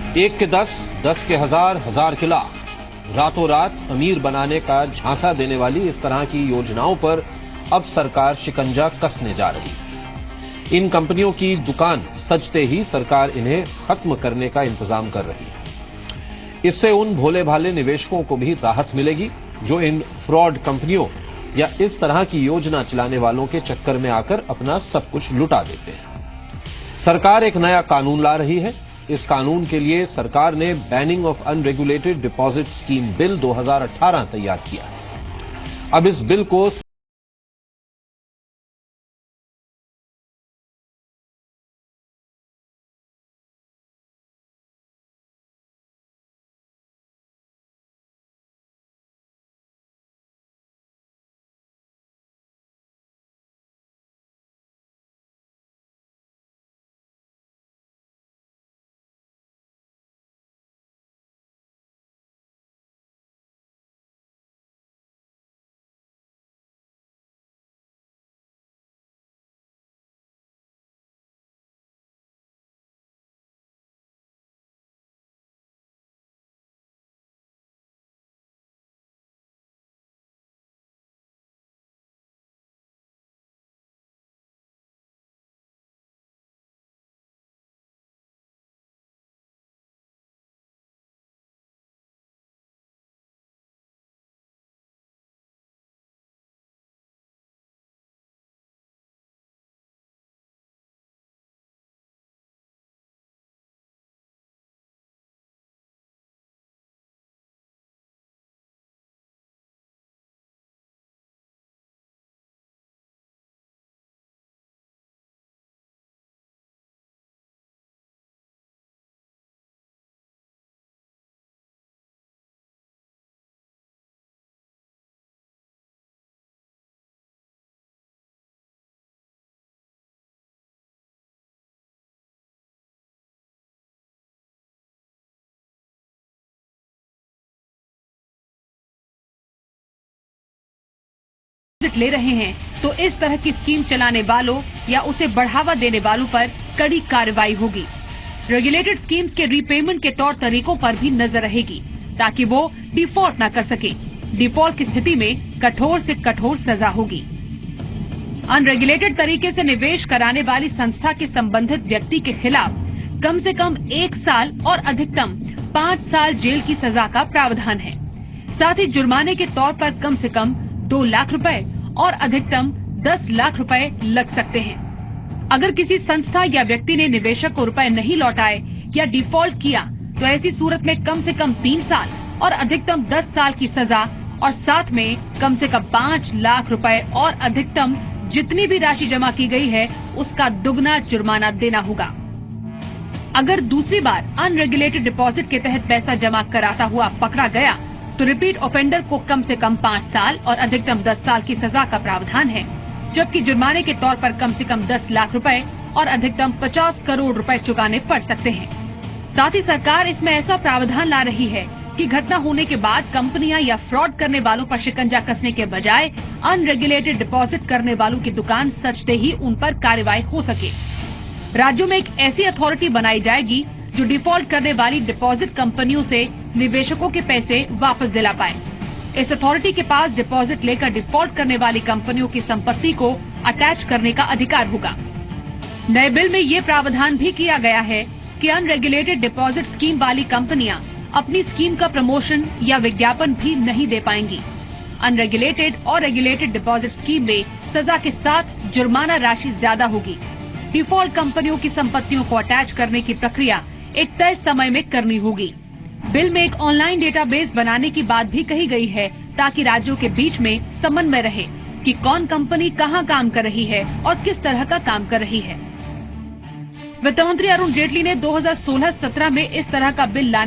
एक के 10, 10 के 1000, 1000 के लाख, रातों रात अमीर बनाने का झांसा देने वाली इस तरह की योजनाओं पर अब सरकार शिकंजा कसने जा रही है। इन कंपनियों की दुकान सजते ही सरकार इन्हें खत्म करने का इंतजाम कर रही है। इससे उन भोले भाले निवेशकों को भी राहत मिलेगी जो इन फ्रॉड कंपनियों या इस तरह की योजना चलाने वालों के चक्कर में आकर अपना सब कुछ लुटा देते हैं। सरकार एक नया कानून ला रही है। इस कानून के लिए सरकार ने banning of unregulated deposit scheme bill 2018 तैयार किया है। अब इस बिल को ले रहे हैं तो इस तरह की स्कीम चलाने वालों या उसे बढ़ावा देने वालों पर कड़ी कार्रवाई होगी। रेगुलेटेड स्कीम्स के रीपेमेंट के तौर तरीकों पर भी नजर रहेगी ताकि वो डिफॉल्ट न कर सके। डिफॉल्ट की स्थिति में कठोर से कठोर सजा होगी। अनरेगुलेटेड तरीके से निवेश कराने वाली संस्था के संबंधित व्यक्ति के खिलाफ कम से कम 1 साल और अधिकतम 5 साल जेल की सजा का प्रावधान है। साथ ही जुर्माने के तौर पर कम से कम 2 लाख रुपए और अधिकतम 10 लाख रुपए लग सकते हैं। अगर किसी संस्था या व्यक्ति ने निवेशक को रुपए नहीं लौटाए या डिफॉल्ट किया तो ऐसी सूरत में कम से कम 3 साल और अधिकतम 10 साल की सजा और साथ में कम से कम 5 लाख रुपए और अधिकतम जितनी भी राशि जमा की गई है उसका दुगना जुर्माना देना होगा। अगर दूसरी बार अनरेगुलेटेड डिपॉजिट के तहत पैसा जमा कराता हुआ पकड़ा गया तो रिपीट ऑफेंडर को कम से कम 5 साल और अधिकतम 10 साल की सजा का प्रावधान है, जबकि जुर्माने के तौर पर कम से कम 10 लाख रुपए और अधिकतम 50 करोड़ रुपए चुकाने पड़ सकते हैं। साथ ही सरकार इसमें ऐसा प्रावधान ला रही है कि घटना होने के बाद कंपनियां या फ्रॉड करने वालों पर शिकंजा कसने के बजाय अनरेगुलेटेड डिपॉजिट करने वालों की दुकान सजते ही उन पर कार्रवाई हो सके। राज्यों में एक ऐसी अथॉरिटी बनाई जाएगी जो डिफॉल्ट करने वाली डिपॉजिट कंपनियों से निवेशकों के पैसे वापस दिला पाए। इस अथॉरिटी के पास डिपॉजिट लेकर डिफॉल्ट करने वाली कंपनियों की संपत्ति को अटैच करने का अधिकार होगा। नए बिल में ये प्रावधान भी किया गया है कि अनरेगुलेटेड डिपॉजिट स्कीम वाली कंपनियां अपनी स्कीम का प्रमोशन या विज्ञापन भी नहीं दे पाएंगी। अनरेगुलेटेड और रेगुलेटेड डिपॉजिट स्कीम में सजा के साथ जुर्माना राशि ज्यादा होगी। डिफॉल्ट कंपनियों की संपत्तियों को अटैच करने की प्रक्रिया एक तय समय में करनी होगी। बिल में एक ऑनलाइन डेटाबेस बनाने की बात भी कही गई है ताकि राज्यों के बीच में समन्वय रहे कि कौन कंपनी कहां काम कर रही है और किस तरह का काम कर रही है। वित्त मंत्री अरुण जेटली ने 2016-17 में इस तरह का बिल लाने